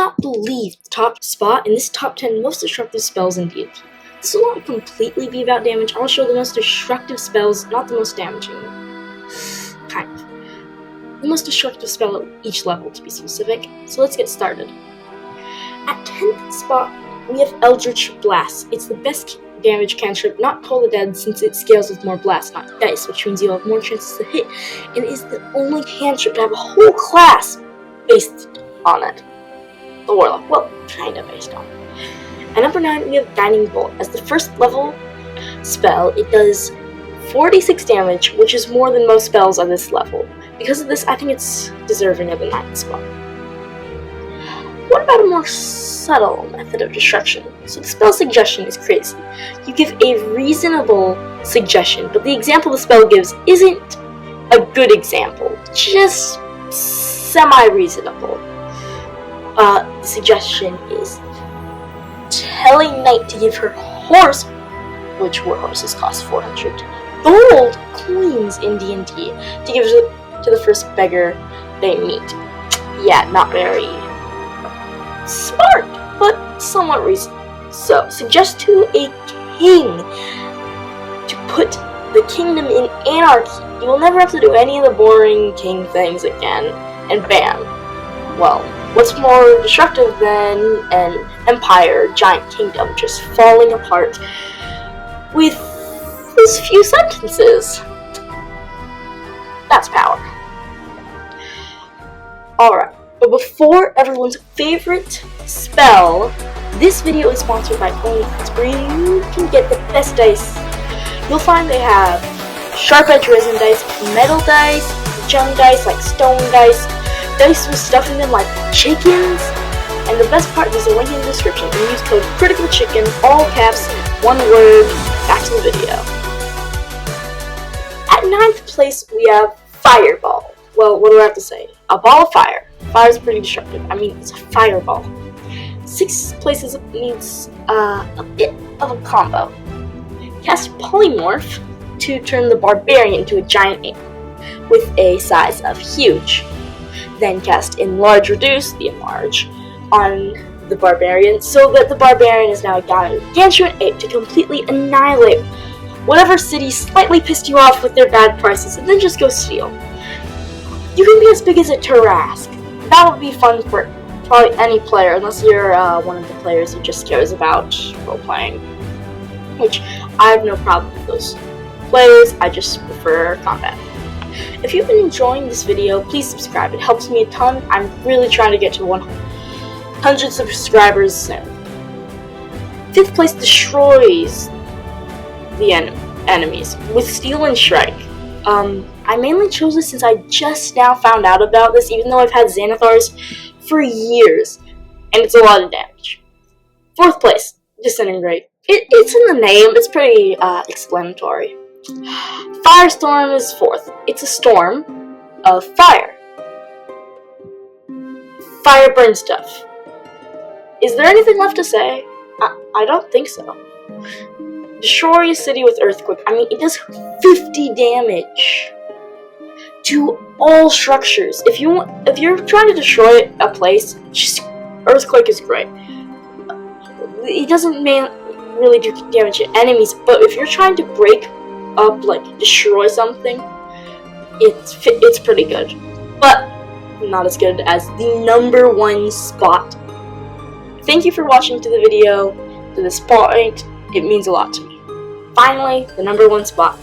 not believe the top spot in this top 10 most destructive spells in D&D. This will not completely be about damage. I'll show the most destructive spells, not the most damaging. Kind of. The most destructive spell at each level, to be specific. So let's get started. At 10th spot, we have Eldritch Blast. It's the best damage cantrip, not Toll the Dead, since it scales with more blasts, not dice, which means you'll have more chances to hit, and is the only cantrip to have a whole class based on it. The Warlock, well, kinda based on it. At number 9, we have Guiding Bolt. As the first level spell, it does 46 damage, which is more than most spells on this level. Because of this, I think it's deserving of the 9th spot. What about a more subtle method of destruction? So the spell suggestion is crazy. You give a reasonable suggestion, but the example the spell gives isn't a good example, just semi-reasonable. The suggestion is telling Knight to give her horse, which war horses cost 400 gold coins in D&D, to give to the first beggar they meet. Yeah, not very smart, but somewhat reasonable. So, suggest to a king to put the kingdom in anarchy. You will never have to do any of the boring king things again, and bam. Well, what's more destructive than an empire, giant kingdom just falling apart with those few sentences? That's power. Alright. But before everyone's favorite spell, this video is sponsored by OnlyFans, where you can get the best dice. You'll find they have sharp edge resin dice, metal dice, gem dice like stone dice, dice with stuff in them like chickens, and the best part is a link in the description, and use code CRITICALCHICKEN, all caps, one word. Back to the video. At 9th place, we have Fireball. Well, what do I have to say? A ball of fire. Fire is pretty destructive. I mean, it's a fireball. 6th place needs a bit of a combo. Cast Polymorph to turn the Barbarian into a giant ape with a size of huge. Then cast Enlarge Reduce, the Enlarge, on the Barbarian, so that the Barbarian is now a gargantuan ape to completely annihilate whatever city slightly pissed you off with their bad prices, and then just go steal. You can be as big as a Tarrasque. That would be fun for probably any player, unless you're one of the players who just cares about role-playing, which I have no problem with those players. I just prefer combat. If you've been enjoying this video, please subscribe. It helps me a ton. I'm really trying to get to 100 subscribers soon. 5th place destroys the enemies with Steel and Strike. I mainly chose this since I just now found out about this, even though I've had Xanathars for years, and it's a lot of damage. 4th place, Disintegrate. It's in the name, it's pretty explanatory. Firestorm is 4th. It's a storm of fire. Fire burns stuff. Is there anything left to say? I don't think so. Destroy a city with Earthquake. I mean, it does 50 damage to all structures. If you're trying to destroy a place, just Earthquake is great. It doesn't really do damage to enemies, but if you're trying to break up, like destroy something, it's pretty good, but not as good as the number 1 spot. Thank you for watching to the video to this point. It means a lot to me. Finally, the number 1 spot,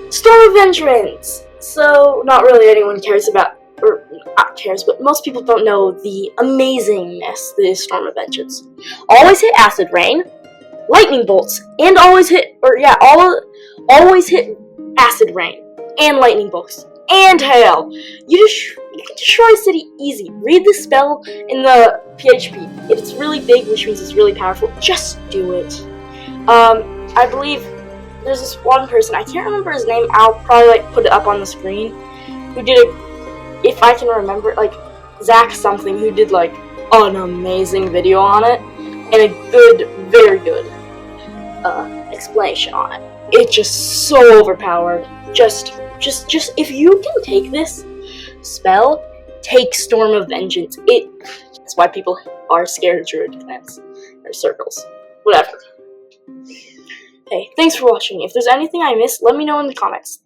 Storm of Vengeance. So, not really anyone cares about, or not cares, but most people don't know the amazingness that is Storm of Vengeance. Always hit Acid Rain, Lightning Bolts, and always hit Acid Rain, and Lightning Bolts, and Hail. You can destroy a city easy. Read the spell in the PHP. It's really big, which means it's really powerful. Just do it. I believe there's this one person, I can't remember his name, I'll probably put it up on the screen, who did if I can remember, Zach something, who did an amazing video on it, and a good, very good explanation on it. It's just so overpowered. Just if you can take this spell, take Storm of Vengeance. That's why people are scared of druid clans or circles. Whatever. Hey, thanks for watching. If there's anything I missed, let me know in the comments.